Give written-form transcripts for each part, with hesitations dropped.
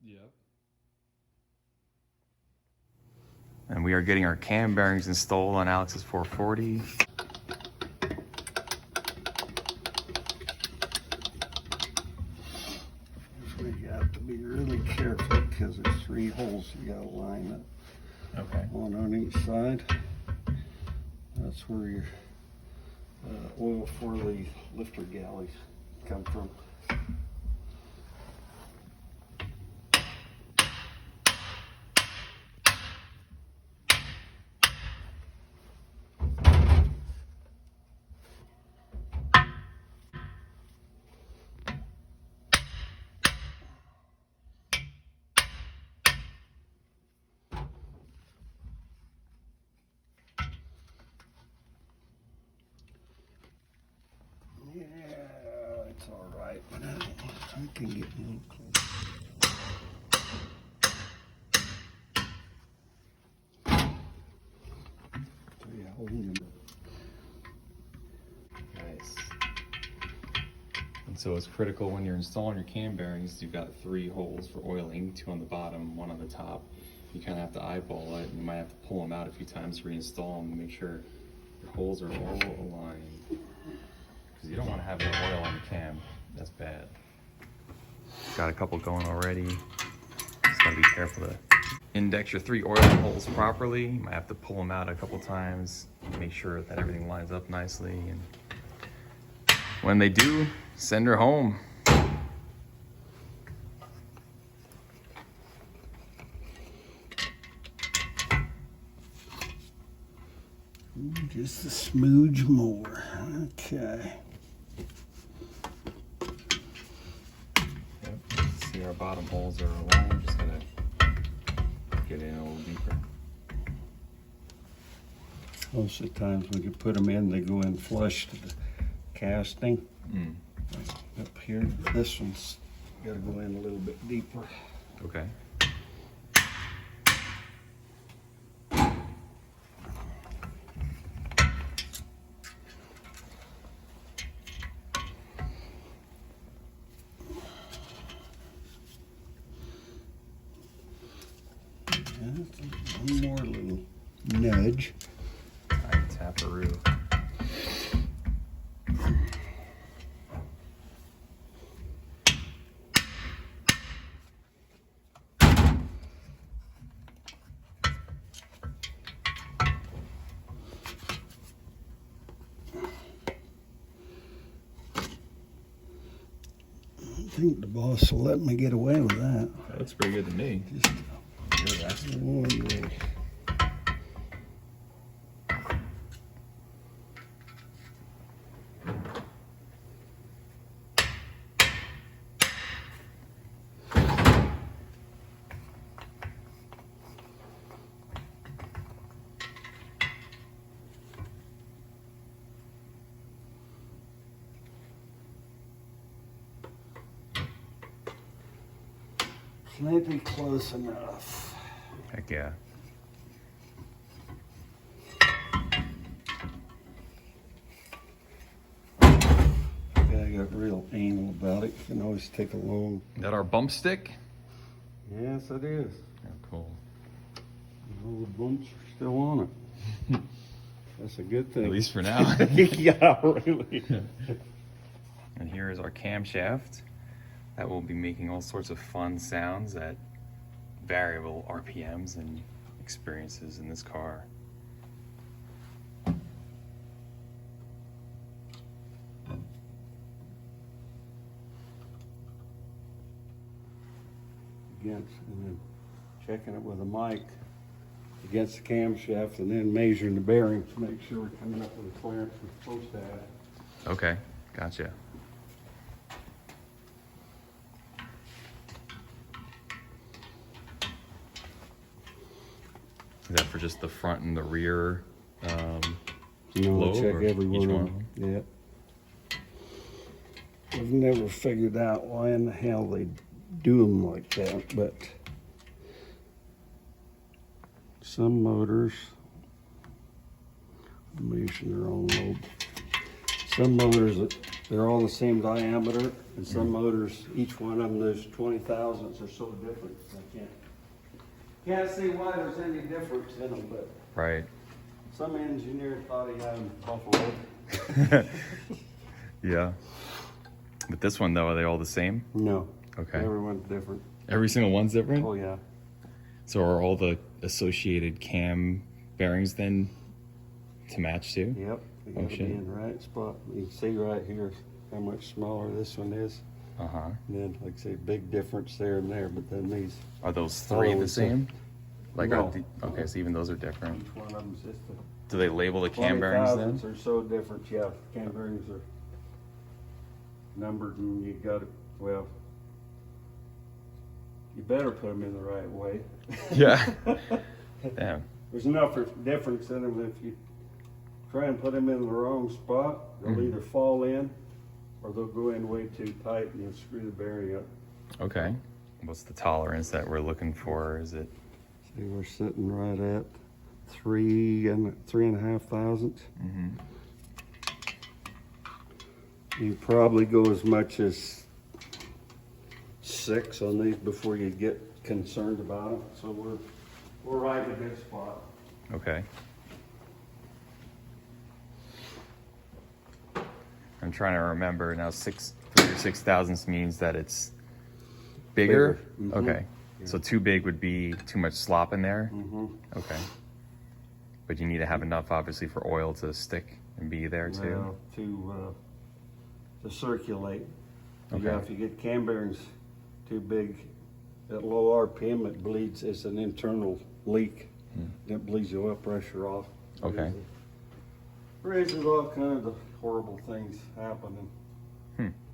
Yep. And we are getting our cam bearings installed on Alex's 440. We got to be really careful because there's 3 holes you gotta line up. Okay. One on each side. That's where your oil for the lifter galleys come from. Yeah, it's all right, but I can get a little closer. So yeah, holding them. Nice. And so it's critical when you're installing your cam bearings, you've got 3 holes for oiling, 2 on the bottom, 1 on the top. You kind of have to eyeball it, and you might have to pull them out a few times to reinstall them to make sure your holes are all aligned. Because you don't want to have no oil on the cam. That's bad. Got a couple going already. Just gotta be careful to index your 3 oil holes properly. You might have to pull them out a couple times, make sure that everything lines up nicely. And when they do, send her home. Just a smooge more. Okay. Yep. See, our bottom holes are aligned. Just gotta get in a little deeper. Most of the times when you put them in, they go in flush to the casting. Up here, this one's got to go in a little bit deeper. Okay. One more little nudge. Alright, taparoo. I think the boss will let me get away with that. That looks pretty good to me. Just one way. Plenty close enough. Heck yeah. I got real anal about it. You can always take a long. Is that our bump stick? Yes, it is. Yeah, cool. All the bumps are still on it. That's a good thing. At least for now. Yeah, really. And here is our camshaft that will be making all sorts of fun sounds at variable RPMs and experiences in this car. Against, and then checking it with a mic against the camshaft, and then measuring the bearings to make sure we're coming up with the clearance we're supposed to have. Okay, gotcha. Is that for just the front and the rear lobe, Check or every each one one of of them. Yep. I've never figured out why in the hell they do them like that, but some motors, I'm using their own lobe. Some motors that They're all the same diameter, and some motors, each one of them, there's 20 thousandths are so different. I can't see why there's any difference in them, but Right. some engineer thought he had them buffalo. Yeah. But this one though, are they all the same? No. Okay. Everyone's different. Every single one's different? Oh, yeah. So are all the associated cam bearings then to match too? Yep. They gotta be shit. in the right spot. You can see right here how much smaller this one is. Uh-huh. And then, like I say, big difference there and there, but then these, Are those three Oh, the it's same? Like, No. okay, so even those are different. each one of them's just a Do they label the 20 cam bearings then? thousandths are so different. Yeah, cam bearings are numbered, and you gotta, well, you better put them in the right way. Yeah. Damn. There's enough difference in them. If you try and put them in the wrong spot, they'll either fall in or they'll go in way too tight and you'll screw the bearing up. Okay. What's the tolerance that we're looking for? Is it? See, we're sitting right at 3.5 thousandths. Mm-hmm. You probably go as much as 6 on these before you get concerned about them. So we're right in a good spot. Okay. I'm trying to remember now. 3 or 6 thousandths means that it's bigger. Bigger. Mhm. Okay. So too big would be too much slop in there. Mm-hmm. Okay. But you need to have enough, obviously, for oil to stick and be there too. Well, to circulate. Okay. Yeah, if you get cam bearings too big at low RPM, it bleeds. It's an internal leak. It bleeds the oil pressure off. Okay. Raises all kinds of horrible things happening.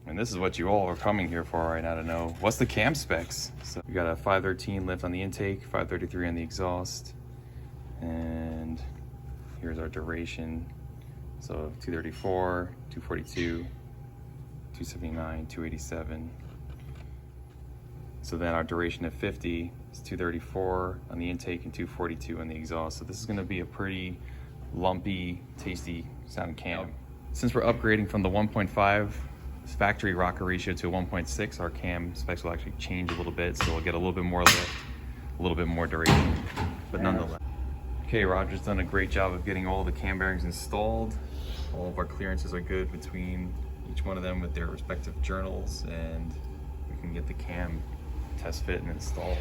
And this is what you all are coming here for right now to know. What's the cam specs? So we got a 513 lift on the intake, 533 on the exhaust, and here's our duration. So 234, 242, 279, 287. So then our duration at 50 is 234 on the intake and 242 on the exhaust. So this is going to be a pretty lumpy, tasty sounding cam. Since we're upgrading from the 1.5 factory rocker ratio to a 1.6, our cam specs will actually change a little bit, so we'll get a little bit more lift, a little bit more duration, but nonetheless. Okay, Roger's done a great job of getting all the cam bearings installed. All of our clearances are good between each one of them with their respective journals, and we can get the cam test fit and installed.